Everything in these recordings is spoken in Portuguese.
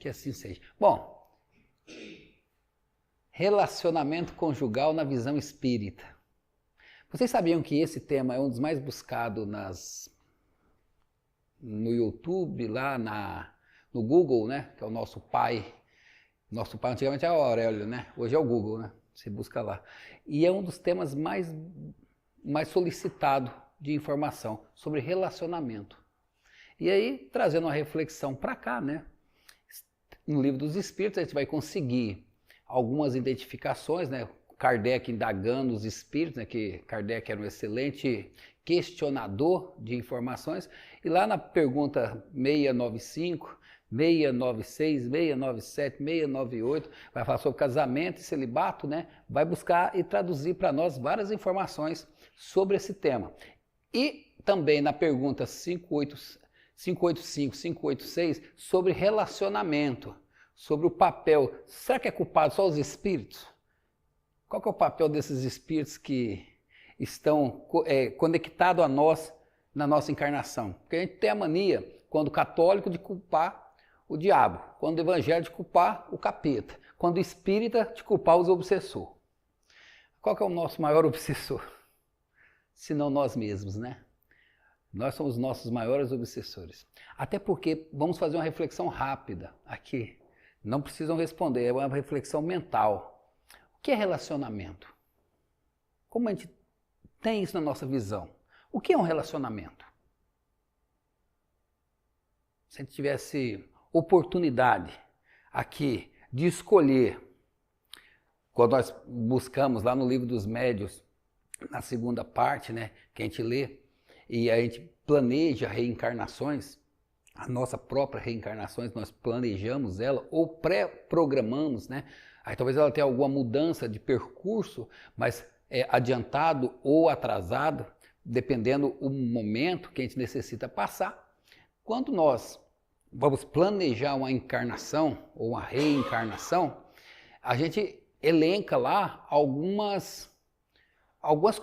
Que assim seja. Bom, relacionamento conjugal na visão espírita. Vocês sabiam que esse tema é um dos mais buscados no YouTube, lá no Google, né? Que é o nosso pai. Nosso pai antigamente era o Aurélio, né? Hoje é o Google, né? Você busca lá. E é um dos temas mais solicitado de informação sobre relacionamento. E aí, trazendo uma reflexão para cá, né? No Livro dos Espíritos a gente vai conseguir algumas identificações, né? Kardec indagando os espíritos, né? Que Kardec era um excelente questionador de informações. E lá na pergunta 695, 696, 697, 698, vai falar sobre casamento e celibato, né? Vai buscar e traduzir para nós várias informações sobre esse tema. E também na pergunta 585, 586, sobre relacionamento, sobre o papel. Será que é culpado só os espíritos? Qual que é o papel desses espíritos que estão conectados a nós na nossa encarnação? Porque a gente tem a mania, quando católico, de culpar o diabo, quando evangélico, de culpar o capeta, quando espírita, de culpar os obsessores. Qual que é o nosso maior obsessor? Senão nós mesmos, né? Nós somos os nossos maiores obsessores. Até porque, vamos fazer uma reflexão rápida aqui. Não precisam responder, é uma reflexão mental. O que é relacionamento? Como a gente tem isso na nossa visão? O que é um relacionamento? Se a gente tivesse oportunidade aqui de escolher, quando nós buscamos lá no Livro dos Médiuns, na segunda parte, né, que a gente lê, e a gente planeja reencarnações, a nossa própria reencarnações, nós planejamos ela ou pré-programamos, né? Aí talvez ela tenha alguma mudança de percurso, mas é adiantado ou atrasado, dependendo o momento que a gente necessita passar. Quando nós vamos planejar uma encarnação ou uma reencarnação, a gente elenca lá algumas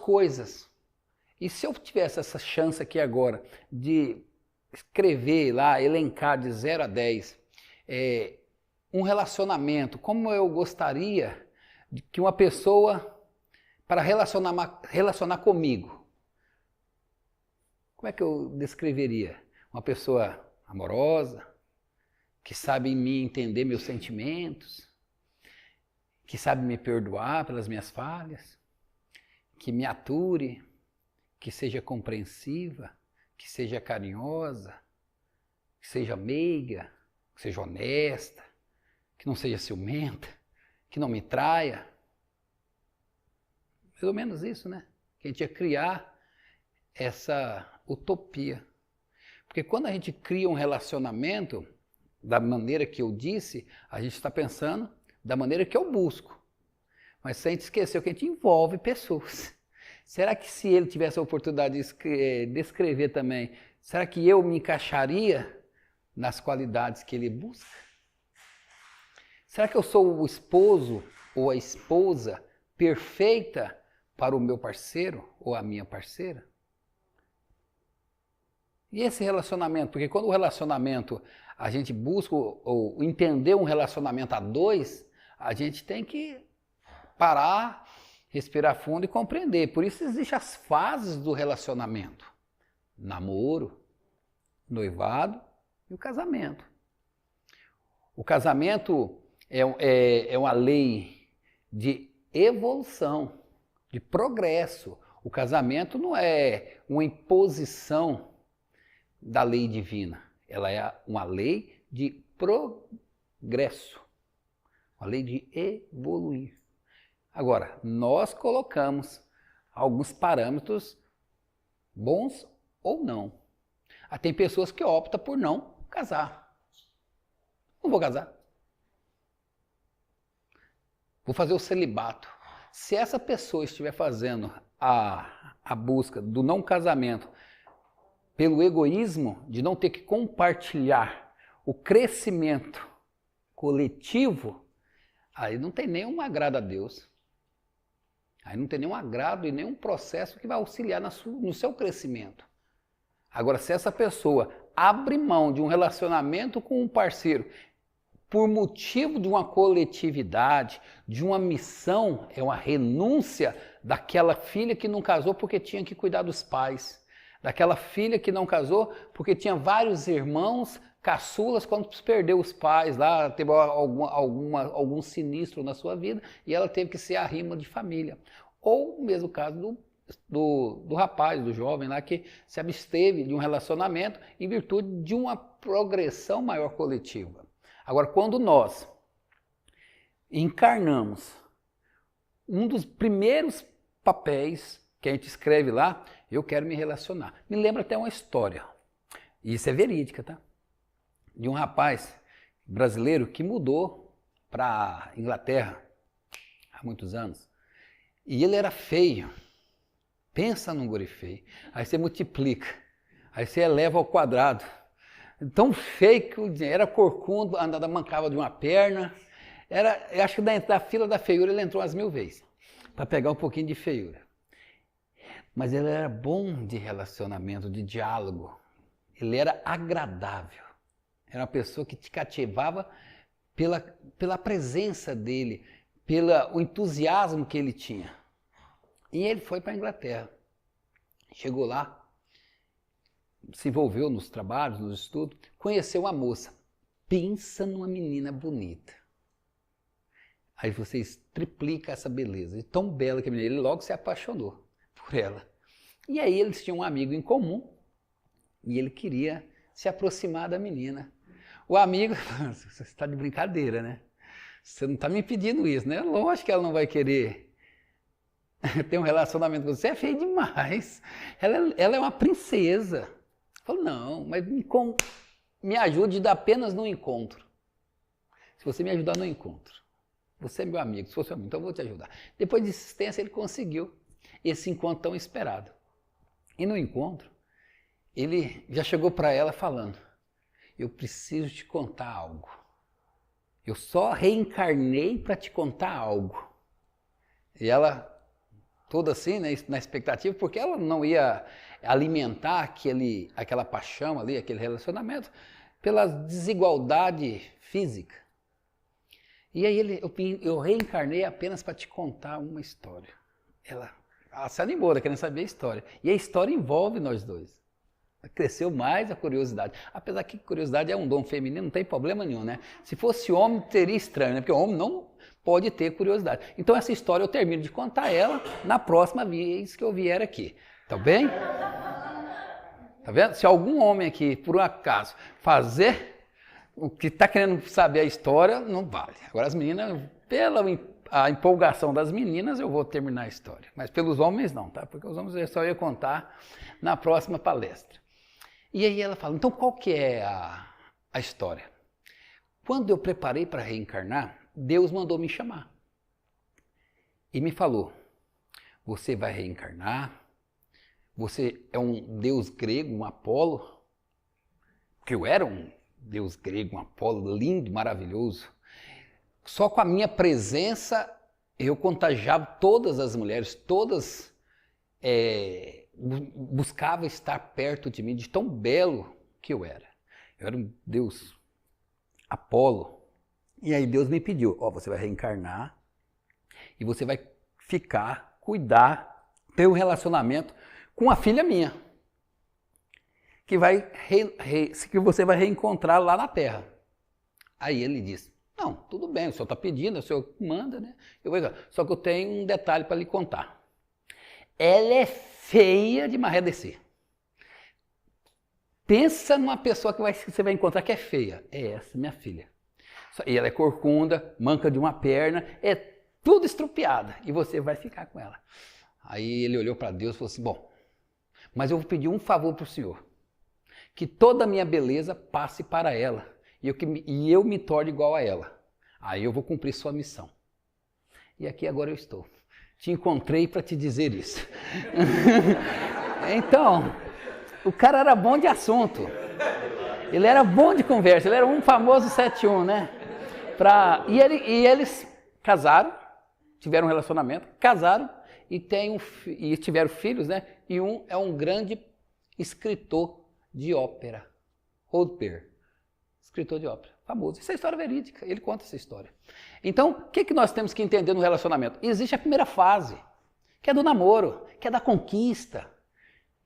coisas. E se eu tivesse essa chance aqui agora de escrever lá, elencar de 0 a 10, um relacionamento, como eu gostaria de que uma pessoa, para relacionar comigo, como é que eu descreveria? Uma pessoa amorosa, que sabe em mim entender meus sentimentos, que sabe me perdoar pelas minhas falhas, que me ature, que seja compreensiva, que seja carinhosa, que seja meiga, que seja honesta, que não seja ciumenta, que não me traia. Mais ou menos isso, né? Que a gente ia criar essa utopia. Porque quando a gente cria um relacionamento, da maneira que eu disse, a gente está pensando da maneira que eu busco. Mas se a gente esqueceu que a gente envolve pessoas. Será que se ele tivesse a oportunidade de descrever também, será que eu me encaixaria nas qualidades que ele busca? Será que eu sou o esposo ou a esposa perfeita para o meu parceiro ou a minha parceira? E esse relacionamento? Porque quando o relacionamento, a gente busca ou entender um relacionamento a dois, a gente tem que parar, respirar fundo e compreender. Por isso existem as fases do relacionamento. Namoro, noivado e o casamento. O casamento é uma lei de evolução, de progresso. O casamento não é uma imposição da lei divina. Ela é uma lei de progresso, uma lei de evoluir. Agora, nós colocamos alguns parâmetros bons ou não. Tem pessoas que optam por não casar. Não vou casar. Vou fazer o celibato. Se essa pessoa estiver fazendo a busca do não casamento pelo egoísmo de não ter que compartilhar o crescimento coletivo, aí não tem nenhum agrado a Deus. Aí não tem nenhum agrado e nenhum processo que vai auxiliar no seu crescimento. Agora, se essa pessoa abre mão de um relacionamento com um parceiro por motivo de uma coletividade, de uma missão, é uma renúncia daquela filha que não casou porque tinha que cuidar dos pais, daquela filha que não casou porque tinha vários irmãos caçulas quando perdeu os pais lá, teve algum sinistro na sua vida e ela teve que ser a rima de família. Ou o mesmo caso do rapaz, do jovem lá que se absteve de um relacionamento em virtude de uma progressão maior coletiva. Agora, quando nós encarnamos, um dos primeiros papéis que a gente escreve lá, eu quero me relacionar. Me lembra até uma história, e isso é verídica, tá? De um rapaz brasileiro que mudou para a Inglaterra há muitos anos. E ele era feio. Pensa num guri feio. Aí você multiplica. Aí você eleva ao quadrado. Tão feio que era corcunda, andava, mancava de uma perna. Eu acho que da fila da feiura ele entrou umas 1000 vezes. Para pegar um pouquinho de feiura. Mas ele era bom de relacionamento, de diálogo. Ele era agradável. Era uma pessoa que te cativava pela presença dele, pelo entusiasmo que ele tinha. E ele foi para a Inglaterra. Chegou lá, se envolveu nos trabalhos, nos estudos, conheceu uma moça. Pensa numa menina bonita. Aí vocês triplicam essa beleza. E tão bela que a menina, ele logo se apaixonou por ela. E aí eles tinham um amigo em comum e ele queria se aproximar da menina. O amigo, você está de brincadeira, né? Você não está me pedindo isso, né? Lógico que ela não vai querer ter um relacionamento com você. É feio demais. Ela é uma princesa. Falou, não, mas me ajude apenas no encontro. Se você me ajudar no encontro. Você é meu amigo, se fosse meu amigo, então eu vou te ajudar. Depois de insistência, ele conseguiu esse encontro tão esperado. E no encontro, ele já chegou para ela falando, eu preciso te contar algo. Eu só reencarnei para te contar algo. E ela, toda assim, né, na expectativa, porque ela não ia alimentar aquela paixão ali, aquele relacionamento, pela desigualdade física. E aí eu reencarnei apenas para te contar uma história. Ela se animou, querendo saber a história. E a história envolve nós dois. Cresceu mais a curiosidade. Apesar que curiosidade é um dom feminino, não tem problema nenhum, né? Se fosse homem, seria estranho, né? Porque o homem não pode ter curiosidade. Então essa história eu termino de contar ela na próxima vez que eu vier aqui. Tá bem? Tá vendo? Se algum homem aqui, por um acaso, fazer o que está querendo saber a história, não vale. Agora as meninas, pela a empolgação das meninas, eu vou terminar a história. Mas pelos homens não, tá? Porque os homens eu só ia contar na próxima palestra. E aí ela fala, então qual que é a história? Quando eu preparei para reencarnar, Deus mandou me chamar. E me falou, você vai reencarnar, você é um deus grego, um Apolo, porque eu era um deus grego, um Apolo lindo, maravilhoso. Só com a minha presença eu contagiava todas as mulheres, todas buscavam estar perto de mim, de tão belo que eu era. Eu era um deus Apolo. E aí Deus me pediu, você vai reencarnar e você vai ficar, cuidar, ter um relacionamento com a filha minha, que você vai reencontrar lá na Terra. Aí ele disse, não, tudo bem, o senhor está pedindo, o senhor manda, né? Só que eu tenho um detalhe para lhe contar. Ela é feia de maré descer. Pensa numa pessoa que você vai encontrar que é feia. É essa, minha filha. E ela é corcunda, manca de uma perna, é tudo estrupiada. E você vai ficar com ela. Aí ele olhou para Deus e falou assim, bom, mas eu vou pedir um favor para o senhor. Que toda a minha beleza passe para ela. E eu me torne igual a ela. Aí eu vou cumprir sua missão. E aqui agora eu estou. Te encontrei para te dizer isso. Então, o cara era bom de assunto. Ele era bom de conversa. Ele era um famoso 7-1, né? E eles casaram, tiveram um relacionamento, casaram e tiveram filhos, né? E um é um grande escritor de ópera. Holper. escritor de ópera, famoso. Isso é história verídica, ele conta essa história. Então, o que nós temos que entender no relacionamento? Existe a primeira fase, que é do namoro, que é da conquista,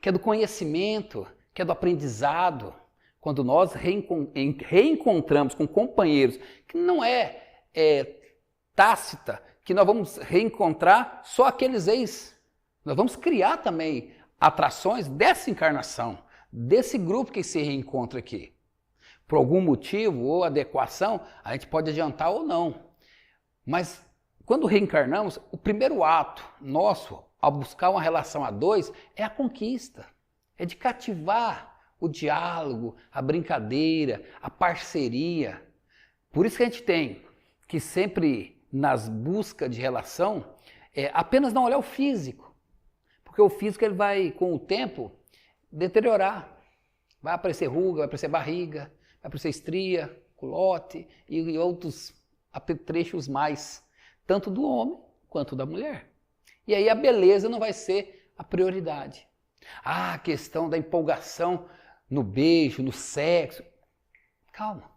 que é do conhecimento, que é do aprendizado. Quando nós reencontramos com companheiros, que não é tácita, que nós vamos reencontrar só aqueles ex. Nós vamos criar também atrações dessa encarnação, desse grupo que se reencontra aqui. Por algum motivo ou adequação, a gente pode adiantar ou não. Mas quando reencarnamos, o primeiro ato nosso, ao buscar uma relação a dois, é a conquista. É de cativar o diálogo, a brincadeira, a parceria. Por isso que a gente tem que sempre, nas buscas de relação, apenas não olhar o físico. Porque o físico ele vai, com o tempo, deteriorar. Vai aparecer ruga, vai aparecer barriga, vai aparecer estria, culote e outros apetrechos mais, tanto do homem quanto da mulher. E aí a beleza não vai ser a prioridade. A questão da empolgação no beijo, no sexo. Calma,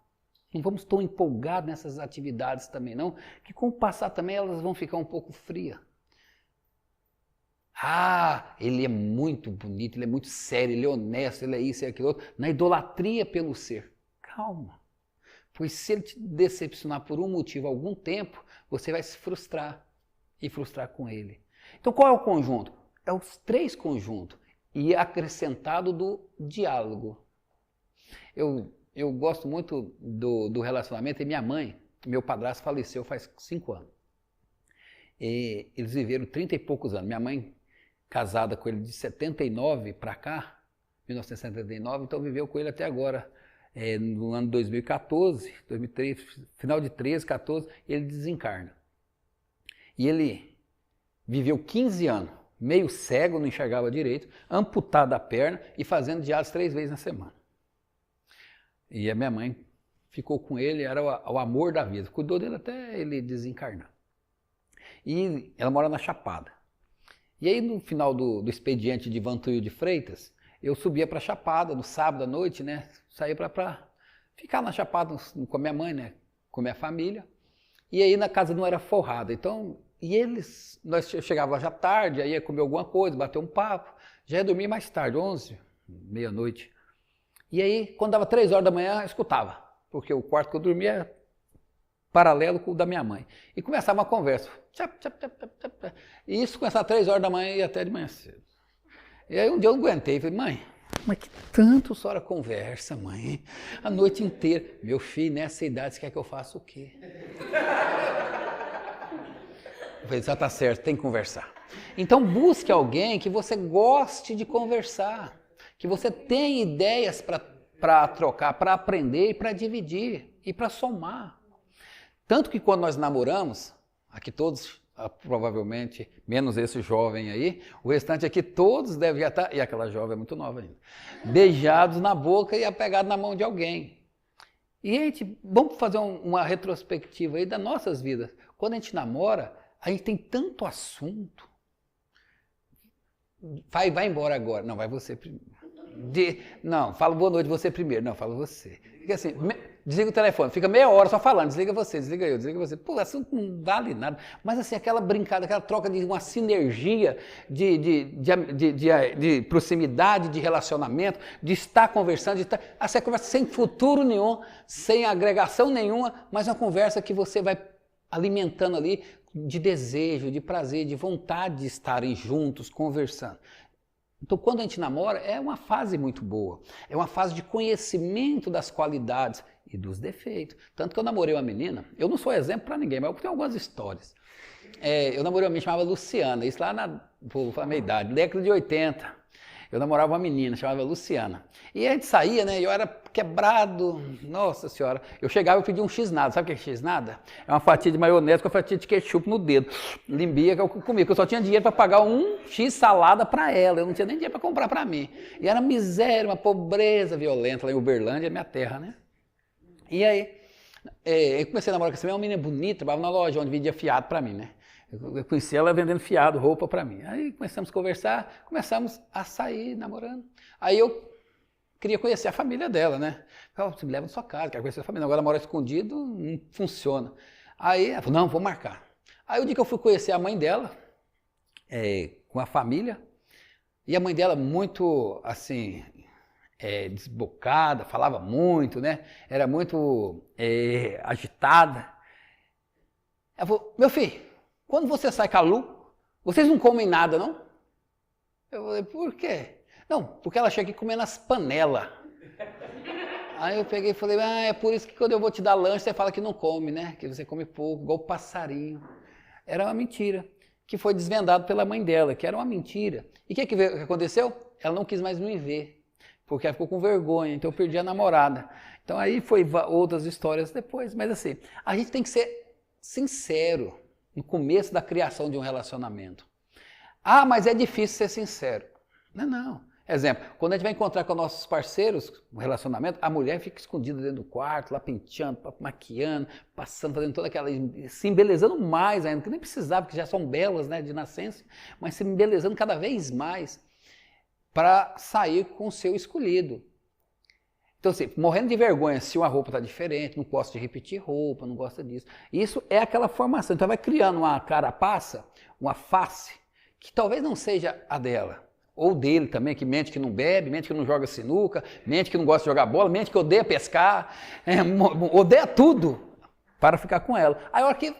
não vamos tão empolgados nessas atividades também não, que com o passar também elas vão ficar um pouco frias. Ah, ele é muito bonito, ele é muito sério, ele é honesto, ele é isso e aquilo outro. Na idolatria pelo ser. Calma. Pois se ele te decepcionar por um motivo, algum tempo, você vai se frustrar e frustrar com ele. Então qual é o conjunto? É os três conjuntos e acrescentado do diálogo. Eu gosto muito do relacionamento e minha mãe, meu padrasto faleceu faz 5 anos. E eles viveram 30 e poucos anos. Minha mãe casada com ele de 79 para cá, 1979, então viveu com ele até agora. No ano 2014, 2013, final de 13, 14, ele desencarna. E ele viveu 15 anos, meio cego, não enxergava direito, amputado a perna e fazendo diálise 3 vezes na semana. E a minha mãe ficou com ele, era o amor da vida, cuidou dele até ele desencarnar. E ela mora na Chapada. E aí no final do expediente de Vantuil de Freitas, eu subia para a Chapada no sábado à noite, né? Saía para ficar na Chapada com a minha mãe, né? Com a minha família. E aí na casa não era forrada. Então, nós chegávamos já tarde, aí ia comer alguma coisa, bater um papo. Já ia dormir mais tarde, 11, meia-noite. E aí, quando dava 3 horas da manhã, eu escutava. Porque o quarto que eu dormia era paralelo com o da minha mãe. E começava uma conversa. E isso começava às 3 horas da manhã e até de manhã cedo. E aí um dia eu não aguentei, falei, mãe, mas que tanto a senhora conversa, mãe, a noite inteira. Meu filho, nessa idade, você quer que eu faça o quê? Eu falei, já tá certo, tem que conversar. Então busque alguém que você goste de conversar, que você tenha ideias para trocar, para aprender e para dividir e para somar. Tanto que quando nós namoramos, aqui todos, provavelmente, menos esse jovem aí, o restante aqui todos devem estar, e aquela jovem é muito nova ainda, beijados na boca e apegados na mão de alguém. E a gente, vamos fazer uma retrospectiva aí das nossas vidas. Quando a gente namora, a gente tem tanto assunto. Vai embora agora. Não, vai você primeiro. Não, fala boa noite você primeiro. Não, fala você. Fica assim, desliga o telefone, fica meia hora só falando, desliga você, desliga eu, desliga você. Pô, assunto não vale nada. Mas assim, aquela brincada, aquela troca de uma sinergia de proximidade, de relacionamento, de estar conversando, de estar. Essa conversa sem futuro nenhum, sem agregação nenhuma, mas uma conversa que você vai alimentando ali de desejo, de prazer, de vontade de estarem juntos, conversando. Então, quando a gente namora, é uma fase muito boa. É uma fase de conhecimento das qualidades e dos defeitos. Tanto que eu namorei uma menina, eu não sou exemplo para ninguém, mas eu tenho algumas histórias. Eu namorei uma menina chamada Luciana, isso lá vou falar a minha idade, década de 80. Eu namorava uma menina, chamava Luciana. E a gente saía, né? Eu era quebrado, nossa senhora. Eu chegava e pedia um x-nada. Sabe o que é x-nada? É uma fatia de maionese com a fatia de ketchup no dedo. Limbia que eu comia, porque eu só tinha dinheiro para pagar um x salada para ela. Eu não tinha nem dinheiro para comprar para mim. E era miséria, uma pobreza violenta lá em Uberlândia, minha terra, né? E aí, eu comecei a namorar com essa menina, uma menina bonita, trabalhava na loja onde vendia fiado para mim, né? Eu conheci ela vendendo fiado, roupa para mim. Aí começamos a conversar, começamos a sair namorando. Aí eu queria conhecer a família dela, né? Ela se leva na sua casa, quer conhecer a família. Agora mora escondido, não funciona. Aí ela falou, não, vou marcar. Aí o dia que eu fui conhecer a mãe dela, com a família, e a mãe dela muito, assim, desbocada, falava muito, né? Era muito agitada. Ela falou, meu filho, quando você sai com a Lu, vocês não comem nada, não? Eu falei, por quê? Não, porque ela chega aqui comendo as panelas. Aí eu peguei e falei, é por isso que quando eu vou te dar lanche, você fala que não come, né? Que você come pouco, igual passarinho. Era uma mentira, que foi desvendado pela mãe dela, que era uma mentira. E o que aconteceu? Ela não quis mais me ver, porque ela ficou com vergonha, então eu perdi a namorada. Então aí foi outras histórias depois, mas assim, a gente tem que ser sincero no começo da criação de um relacionamento. Ah, mas é difícil ser sincero. Não. Exemplo, quando a gente vai encontrar com nossos parceiros, um relacionamento, a mulher fica escondida dentro do quarto, lá penteando, maquiando, passando, fazendo toda aquela, se embelezando mais ainda, que nem precisava, porque já são belas, né, de nascença, mas se embelezando cada vez mais para sair com o seu escolhido. Então, assim, morrendo de vergonha se uma roupa está diferente, não gosta de repetir roupa, não gosta disso. Isso é aquela formação. Então, vai criando uma carapaça, uma face, que talvez não seja a dela. Ou dele também, que mente que não bebe, mente que não joga sinuca, mente que não gosta de jogar bola, mente que odeia pescar, odeia tudo para ficar com ela. Aí a hora que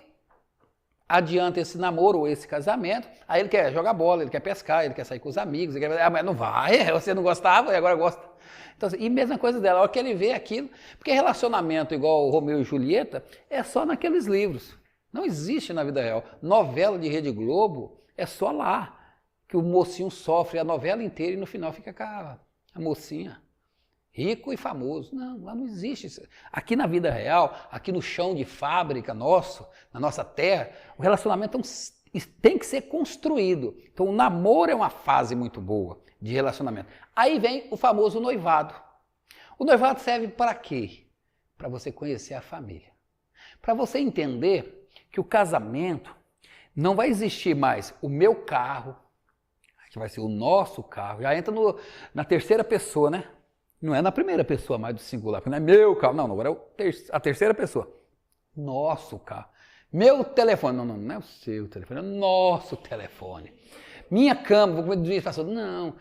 adianta esse namoro ou esse casamento, aí ele quer jogar bola, ele quer pescar, ele quer sair com os amigos, ele quer... mas não vai, você não gostava e agora gosta. Então, e mesma coisa dela, a hora que ele vê aquilo, porque relacionamento igual o Romeu e Julieta é só naqueles livros, não existe na vida real. Novela de Rede Globo é só lá. Que o mocinho sofre a novela inteira e no final fica com a mocinha, rico e famoso. Não, lá não existe isso. Aqui na vida real, aqui no chão de fábrica nosso, na nossa terra, o relacionamento tem que ser construído. Então o namoro é uma fase muito boa de relacionamento. Aí vem o famoso noivado. O noivado serve para quê? Para você conhecer a família. Para você entender que o casamento não vai existir mais o meu carro, que vai ser o nosso carro, já entra na terceira pessoa, né? Não é na primeira pessoa mais do singular, porque não é meu carro, não, agora é a terceira pessoa. Nosso carro. Meu telefone, não é o seu telefone, é o nosso telefone. Minha cama, vou comer de não,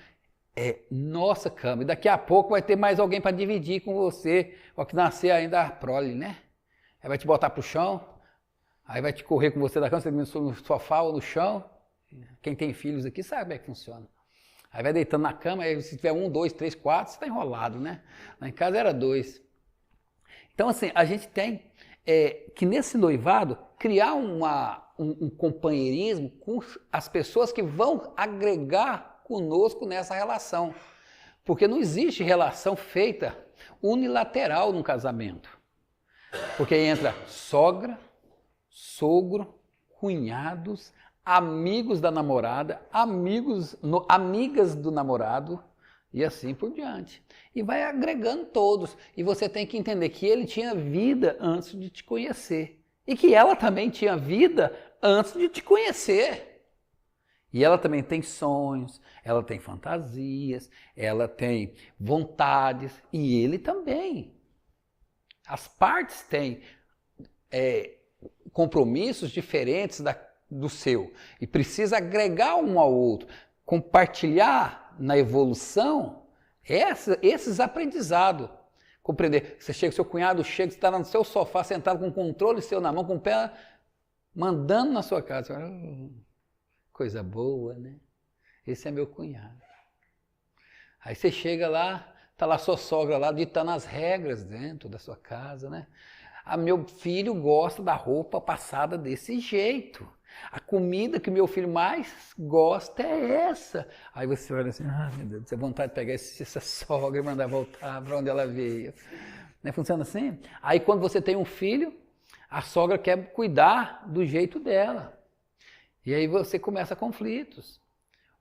é nossa cama. E daqui a pouco vai ter mais alguém para dividir com você, ó, que nascer ainda a prole, né? Aí vai te botar pro chão, aí vai te correr com você da cama, você no sofá ou no chão. Quem tem filhos aqui sabe como é que funciona. Aí vai deitando na cama, aí se tiver 1, 2, 3, 4, você está enrolado, né? Lá em casa era 2. Então, assim, a gente tem que nesse noivado criar um companheirismo com as pessoas que vão agregar conosco nessa relação. Porque não existe relação feita unilateral num casamento. Porque entra sogra, sogro, cunhados, amigos da namorada, amigas do namorado e assim por diante. E vai agregando todos. E você tem que entender que ele tinha vida antes de te conhecer. E que ela também tinha vida antes de te conhecer. E ela também tem sonhos, ela tem fantasias, ela tem vontades. E ele também. As partes têm compromissos diferentes do seu, e precisa agregar um ao outro, compartilhar na evolução esses aprendizados. Compreender, você chega, seu cunhado chega, você está no seu sofá, sentado com o controle seu na mão, com o pé mandando na sua casa. Coisa boa, né? Esse é meu cunhado. Aí você chega lá, está lá sua sogra lá, ditando as regras dentro da sua casa, né? Meu filho gosta da roupa passada desse jeito. A comida que meu filho mais gosta é essa. Aí você olha assim, meu Deus, você tem vontade de pegar essa sogra e mandar voltar para onde ela veio. Não funciona assim? Aí quando você tem um filho, a sogra quer cuidar do jeito dela. E aí você começa conflitos.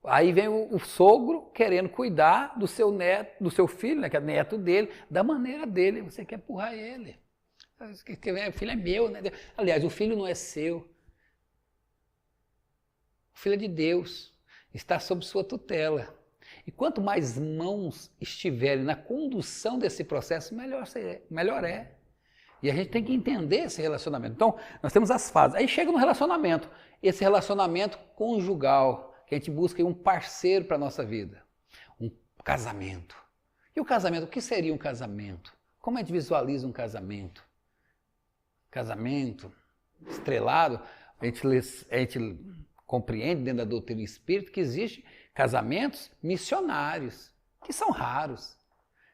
Aí vem o sogro querendo cuidar do seu neto, do seu filho, né, que é neto dele, da maneira dele. Você quer empurrar ele. O filho é meu, né? Aliás, o filho não é seu. O filho é de Deus. Está sob sua tutela. E quanto mais mãos estiverem na condução desse processo, melhor é. E a gente tem que entender esse relacionamento. Então, nós temos as fases. Aí chega no relacionamento. Esse relacionamento conjugal, que a gente busca um parceiro para a nossa vida. Um casamento. E o casamento, o que seria um casamento? Como a gente visualiza um casamento? Casamento estrelado, a gente compreende dentro da doutrina espírita que existem casamentos missionários, que são raros.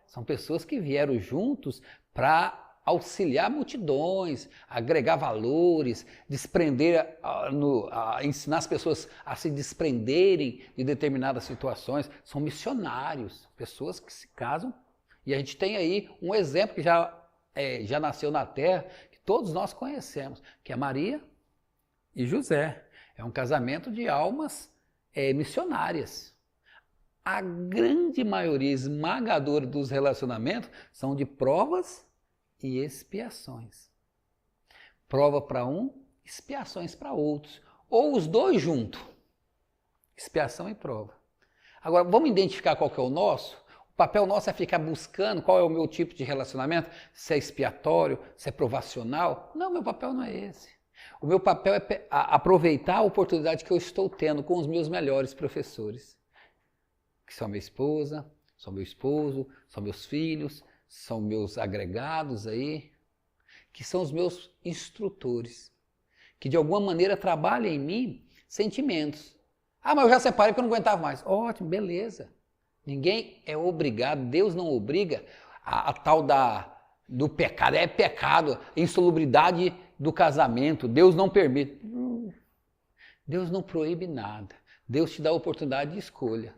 São pessoas que vieram juntos para auxiliar multidões, agregar valores, desprender, ensinar as pessoas a se desprenderem de determinadas situações. São missionários, pessoas que se casam. E a gente tem aí um exemplo que já nasceu na Terra, que todos nós conhecemos, que é Maria e José. É um casamento de almas missionárias. A grande maioria esmagadora dos relacionamentos são de provas e expiações. Prova para um, expiações para outros. Ou os dois juntos. Expiação e prova. Agora, vamos identificar qual que é o nosso? O papel nosso é ficar buscando qual é o meu tipo de relacionamento, se é expiatório, se é provacional. Não, meu papel não é esse. O meu papel é aproveitar a oportunidade que eu estou tendo com os meus melhores professores, que são minha esposa, são meu esposo, são meus filhos, são meus agregados aí, que são os meus instrutores, que de alguma maneira trabalham em mim sentimentos. Ah, mas eu já separei porque eu não aguentava mais. Ótimo, beleza. Ninguém é obrigado, Deus não obriga a tal do pecado. É pecado, insalubridade do casamento. Deus não permite. Deus não proíbe nada. Deus te dá a oportunidade de escolha.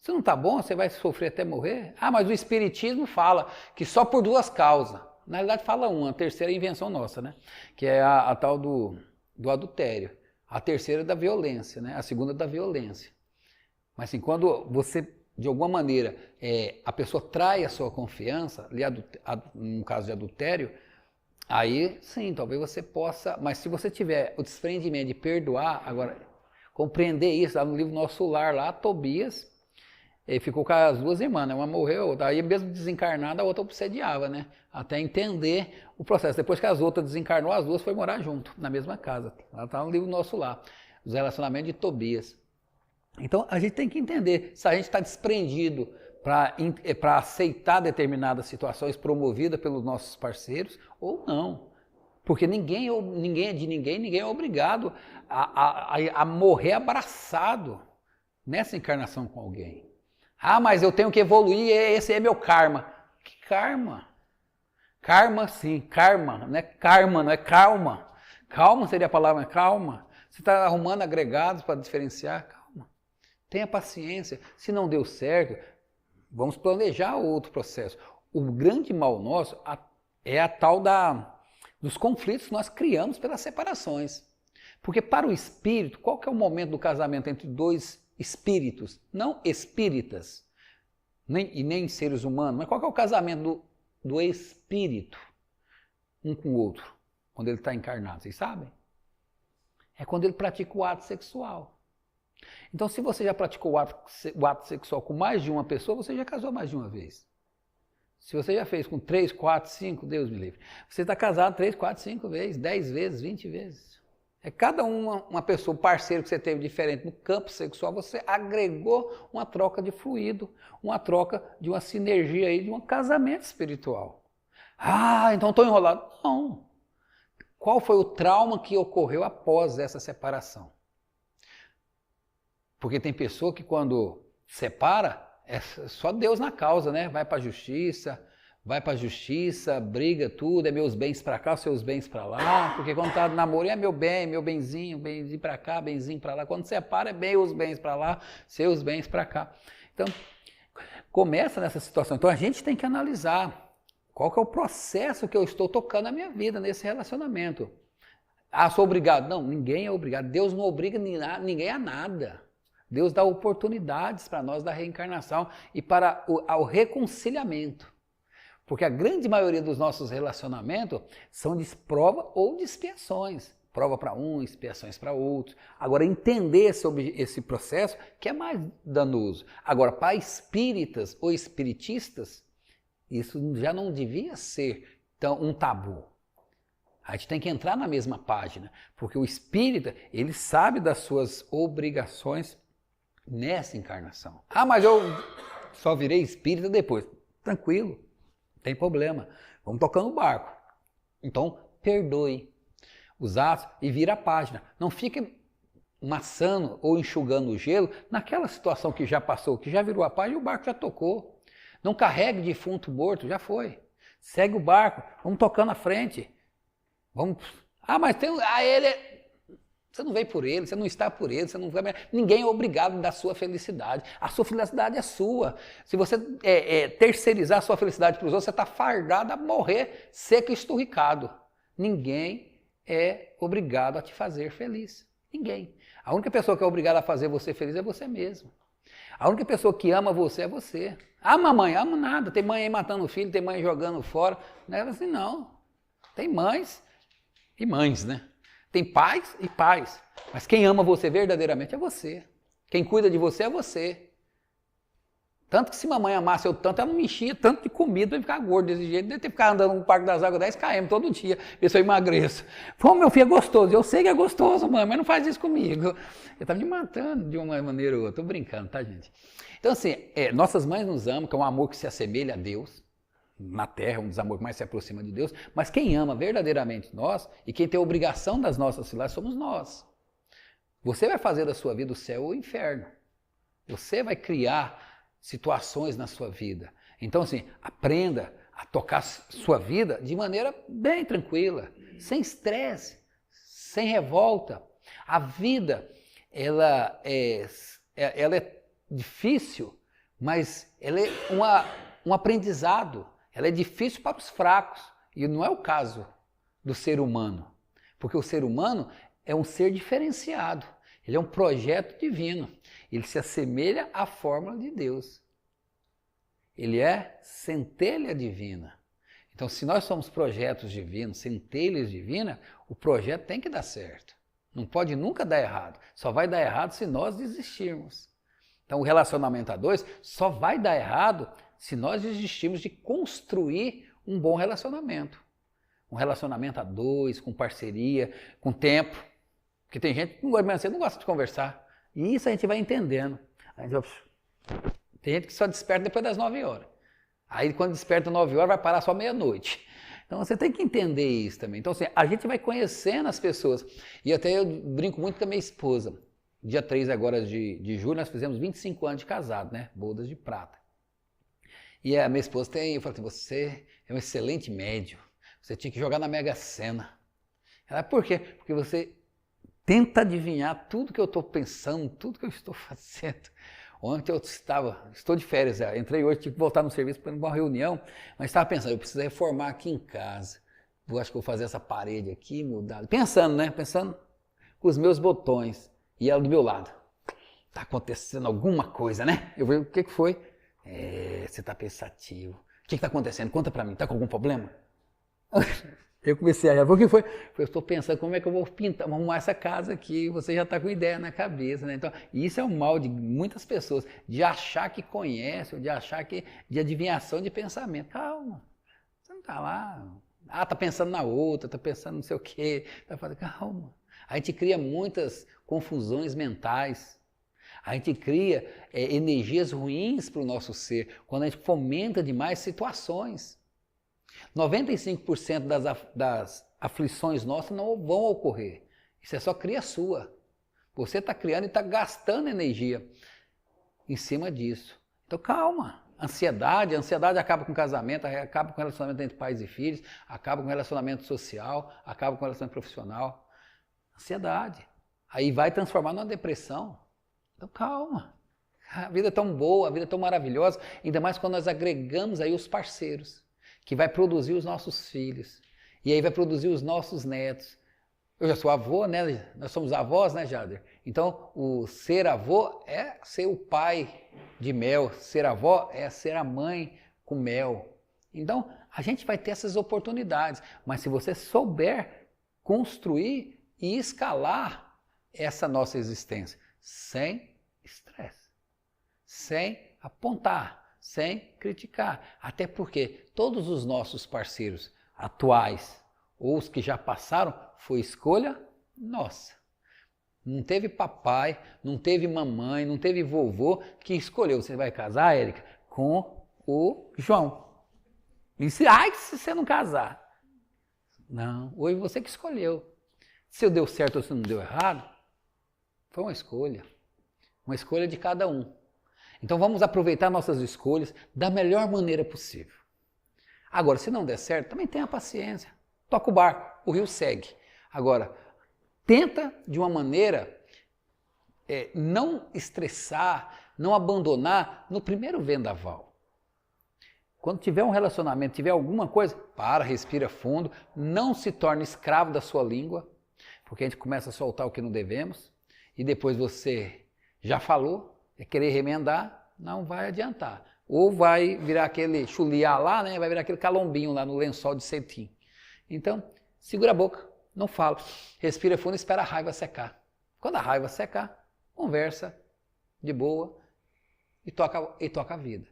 Se não está bom, você vai sofrer até morrer. Ah, mas o Espiritismo fala que só por duas causas. Na realidade fala uma, a terceira é invenção nossa, né? Que é a tal do adultério. A terceira é da violência, né? A segunda é da violência. Mas assim, quando você, de alguma maneira, a pessoa trai a sua confiança, no caso de adultério, aí sim, talvez você possa, mas se você tiver o desprendimento de perdoar, agora, compreender isso, lá no livro Nosso Lar, lá, Tobias, ele ficou com as duas irmãs, né? Uma morreu, aí mesmo desencarnada, a outra obsediava, né? Até entender o processo. Depois que as outras desencarnou, as duas foram morar junto, na mesma casa. Ela está no livro Nosso Lar, os relacionamentos de Tobias. Então, a gente tem que entender se a gente está desprendido para aceitar determinadas situações promovidas pelos nossos parceiros ou não. Porque ninguém é de ninguém, ninguém é obrigado a morrer abraçado nessa encarnação com alguém. Ah, mas eu tenho que evoluir, esse é meu karma. Que karma? Karma sim, karma, não é karma, não é calma. Calma seria a palavra, calma. Você está arrumando agregados para diferenciar, calma. Tenha paciência. Se não deu certo, vamos planejar outro processo. O grande mal nosso é a tal dos conflitos que nós criamos pelas separações. Porque para o espírito, qual que é o momento do casamento entre dois espíritos? Não espíritas, nem seres humanos, mas qual que é o casamento do espírito um com o outro, quando ele está encarnado? Vocês sabem? É quando ele pratica o ato sexual. Então, se você já praticou o ato sexual com mais de uma pessoa, você já casou mais de uma vez. Se você já fez com 3, 4, 5, Deus me livre. Você está casado 3, 4, 5 vezes, 10 vezes, 20 vezes. É cada uma pessoa, parceiro que você teve diferente no campo sexual, você agregou uma troca de fluido, uma troca de uma sinergia aí, de um casamento espiritual. Ah, então estou enrolado. Não. Qual foi o trauma que ocorreu após essa separação? Porque tem pessoa que quando separa, é só Deus na causa, né? Vai para a justiça, briga tudo, é meus bens para cá, seus bens para lá, porque quando tá no namoro é meu benzinho para cá, benzinho para lá. Quando separa é meus bens para lá, seus bens para cá. Então, começa nessa situação. Então a gente tem que analisar qual que é o processo que eu estou tocando na minha vida, nesse relacionamento. Ah, sou obrigado. Não, ninguém é obrigado. Deus não obriga ninguém a nada. Deus dá oportunidades para nós da reencarnação e para o reconciliamento. Porque a grande maioria dos nossos relacionamentos são de prova ou de expiações. Prova para um, expiações para outros. Agora, entender sobre esse processo que é mais danoso. Agora, para espíritas ou espiritistas, isso já não devia ser um tabu. A gente tem que entrar na mesma página, porque o espírita, ele sabe das suas obrigações nessa encarnação. Ah, mas eu só virei espírita depois. Tranquilo, não tem problema. Vamos tocando o barco. Então, perdoe os atos e vira a página. Não fique maçando ou enxugando o gelo naquela situação que já passou, que já virou a página e o barco já tocou. Não carregue defunto morto, já foi. Segue o barco, vamos tocando à frente. Vamos. Ah, mas tem. Ah, ele é. Você não veio por ele, você não está por ele, você não vai. Ninguém é obrigado a dar sua felicidade. A sua felicidade é sua. Se você terceirizar a sua felicidade para os outros, você está fardado a morrer seco e esturricado. Ninguém é obrigado a te fazer feliz. Ninguém. A única pessoa que é obrigada a fazer você feliz é você mesmo. A única pessoa que ama você é você. Ah, mamãe, amo nada. Tem mãe aí matando o filho, tem mãe jogando fora. Não é assim, não. Tem mães e mães, né? Tem pais e pais. Mas quem ama você verdadeiramente é você. Quem cuida de você é você. Tanto que se mamãe amasse eu tanto, ela não me enchia tanto de comida para ficar gordo desse jeito. Deve ter que ficar andando no Parque das Águas 10 km todo dia, ver se eu emagreço. Pô, meu filho é gostoso. Eu sei que é gostoso, mãe, mas não faz isso comigo. Ele está me matando de uma maneira ou outra. Estou brincando, tá, gente? Então, assim, nossas mães nos amam, que é um amor que se assemelha a Deus. Na Terra, um dos amores que mais se aproxima de Deus. Mas quem ama verdadeiramente nós, e quem tem a obrigação das nossas felicidades, somos nós. Você vai fazer da sua vida o céu ou o inferno. Você vai criar situações na sua vida. Então, assim, aprenda a tocar sua vida de maneira bem tranquila, sem estresse, sem revolta. A vida, ela é difícil, mas ela é um aprendizado. Ela é difícil para os fracos. E não é o caso do ser humano. Porque o ser humano é um ser diferenciado. Ele é um projeto divino. Ele se assemelha à fórmula de Deus. Ele é centelha divina. Então, se nós somos projetos divinos, centelhas divinas, o projeto tem que dar certo. Não pode nunca dar errado. Só vai dar errado se nós desistirmos. Então, o relacionamento a dois só vai dar errado se nós desistirmos de construir um bom relacionamento. Um relacionamento a dois, com parceria, com tempo. Porque tem gente que não gosta de conversar. E isso a gente vai entendendo. Tem gente que só desperta depois das 9 horas. Aí quando desperta 9 horas vai parar só meia-noite. Então você tem que entender isso também. Então assim, a gente vai conhecendo as pessoas. E até eu brinco muito com a minha esposa. Dia 3 agora de julho nós fizemos 25 anos de casado, né? Bodas de prata. E a minha esposa eu falei assim, você é um excelente médium. Você tinha que jogar na Mega Sena. Ela, por quê? Porque você tenta adivinhar tudo que eu estou pensando, tudo que eu estou fazendo. Ontem estou de férias, entrei hoje, tive que voltar no serviço para uma reunião, mas estava pensando, eu preciso reformar aqui em casa. Eu acho que vou fazer essa parede aqui, mudar. Pensando, né? Pensando com os meus botões. E ela do meu lado. Está acontecendo alguma coisa, né? Eu falei, o que foi? Você está pensativo. O que está acontecendo? Conta para mim, está com algum problema? Eu comecei a o que foi? Eu estou pensando como é que eu vou pintar, vou arrumar essa casa aqui, você já está com ideia na cabeça, né? Então, isso é um mal de muitas pessoas, de achar que conhece, ou de achar que, de adivinhação de pensamento. Calma, você não está lá. Ah, está pensando na outra, está pensando não sei o quê. Tá falando, calma. A gente cria muitas confusões mentais. A gente cria energias ruins para o nosso ser, quando a gente fomenta demais situações. 95% das aflições nossas não vão ocorrer. Isso é só cria sua. Você está criando e está gastando energia em cima disso. Então calma. A ansiedade acaba com o casamento, acaba com o relacionamento entre pais e filhos, acaba com o relacionamento social, acaba com o relacionamento profissional. Ansiedade. Aí vai transformar numa depressão. Então calma. A vida é tão boa, a vida é tão maravilhosa, ainda mais quando nós agregamos aí os parceiros, que vai produzir os nossos filhos, e aí vai produzir os nossos netos. Eu já sou avô, né? Nós somos avós, né, Jader? Então, o ser avô é ser o pai de mel, ser avó é ser a mãe com mel. Então, a gente vai ter essas oportunidades, mas se você souber construir e escalar essa nossa existência sem estresse, sem apontar, sem criticar. Até porque todos os nossos parceiros atuais ou os que já passaram foi escolha nossa. Não teve papai, não teve mamãe, não teve vovô que escolheu. Você vai casar, Érica, com o João. Ai, se você não casar. Não, foi você que escolheu. Se deu certo ou se não deu errado, foi uma escolha de cada um. Então vamos aproveitar nossas escolhas da melhor maneira possível. Agora, se não der certo, também tenha paciência. Toca o barco, o rio segue. Agora, tenta de uma maneira não estressar, não abandonar no primeiro vendaval. Quando tiver um relacionamento, tiver alguma coisa, para, respira fundo, não se torne escravo da sua língua, porque a gente começa a soltar o que não devemos, e depois você já falou, querer remendar, não vai adiantar. Ou vai virar aquele chuliá lá, né? Vai virar aquele calombinho lá no lençol de cetim. Então, segura a boca, não fala, respira fundo e espera a raiva secar. Quando a raiva secar, conversa de boa e toca a vida.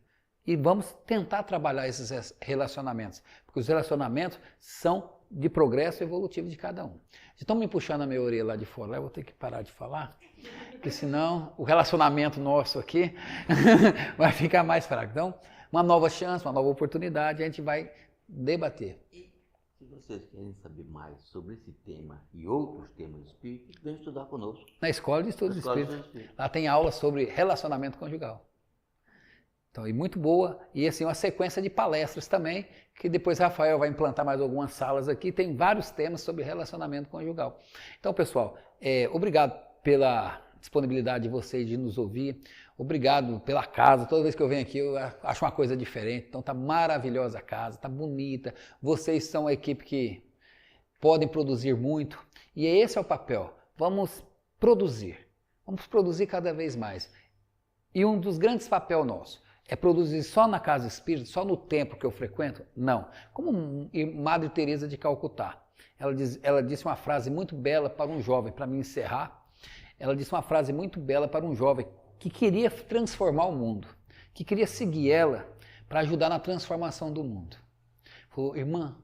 E vamos tentar trabalhar esses relacionamentos, porque os relacionamentos são de progresso evolutivo de cada um. Estão me puxando a minha orelha lá de fora, eu vou ter que parar de falar, porque senão o relacionamento nosso aqui vai ficar mais fraco. Então, uma nova chance, uma nova oportunidade, a gente vai debater. Se vocês querem saber mais sobre esse tema e outros temas de espírito, venham estudar conosco. Na Escola de Estudos Espíritos. Lá tem aula sobre relacionamento conjugal. Então, e muito boa, e assim uma sequência de palestras também, que depois Rafael vai implantar mais algumas salas aqui, tem vários temas sobre relacionamento conjugal. Então, pessoal, obrigado pela disponibilidade de vocês de nos ouvir, obrigado pela casa, toda vez que eu venho aqui eu acho uma coisa diferente, então tá maravilhosa a casa, tá bonita, vocês são a equipe que podem produzir muito, e esse é o papel, vamos produzir cada vez mais. E um dos grandes papéis nossos, é produzir só na casa espírita, só no templo que eu frequento? Não. Como Madre Teresa de Calcutá. Ela disse uma frase muito bela para um jovem, para me encerrar. Ela disse uma frase muito bela para um jovem que queria transformar o mundo, que queria seguir ela para ajudar na transformação do mundo. Falou, irmã,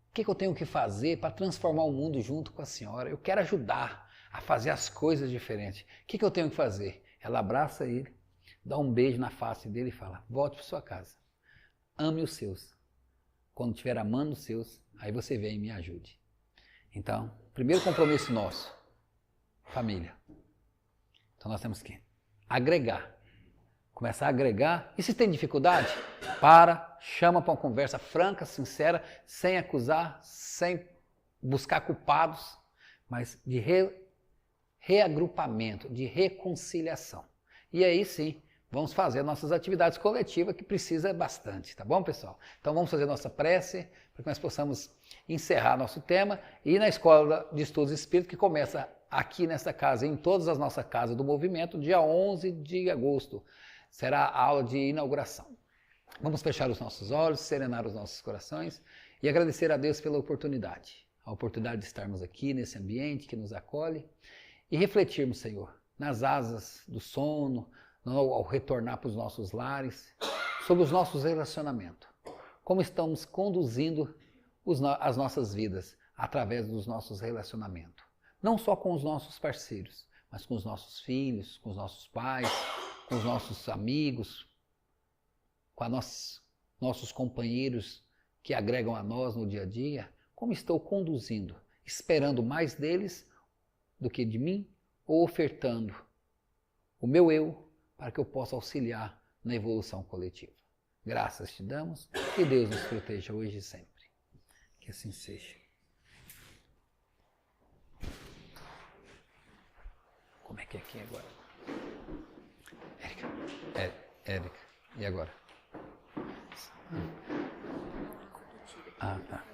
o que eu tenho que fazer para transformar o mundo junto com a senhora? Eu quero ajudar a fazer as coisas diferentes. O que eu tenho que fazer? Ela abraça ele, dá um beijo na face dele e fala, volte para sua casa, ame os seus. Quando estiver amando os seus, aí você vem e me ajude. Então, primeiro compromisso nosso, família. Então nós temos que agregar, começar a agregar. E se tem dificuldade, chama para uma conversa franca, sincera, sem acusar, sem buscar culpados, mas de reagrupamento, de reconciliação. E aí sim, vamos fazer nossas atividades coletivas, que precisa bastante, tá bom, pessoal? Então vamos fazer nossa prece, para que nós possamos encerrar nosso tema, e na Escola de Estudos Espíritos, que começa aqui nessa casa, em todas as nossas casas do movimento, dia 11 de agosto, será a aula de inauguração. Vamos fechar os nossos olhos, serenar os nossos corações, e agradecer a Deus pela oportunidade, a oportunidade de estarmos aqui nesse ambiente que nos acolhe, e refletirmos, Senhor, nas asas do sono, ao retornar para os nossos lares, sobre os nossos relacionamentos. Como estamos conduzindo as nossas vidas através dos nossos relacionamentos. Não só com os nossos parceiros, mas com os nossos filhos, com os nossos pais, com os nossos amigos, com nossos companheiros que agregam a nós no dia a dia. Como estou conduzindo? Esperando mais deles do que de mim, ou ofertando o meu eu para que eu possa auxiliar na evolução coletiva. Graças te damos, que Deus nos proteja hoje e sempre. Que assim seja. Como é que é aqui agora? Érica, e agora? Ah, tá.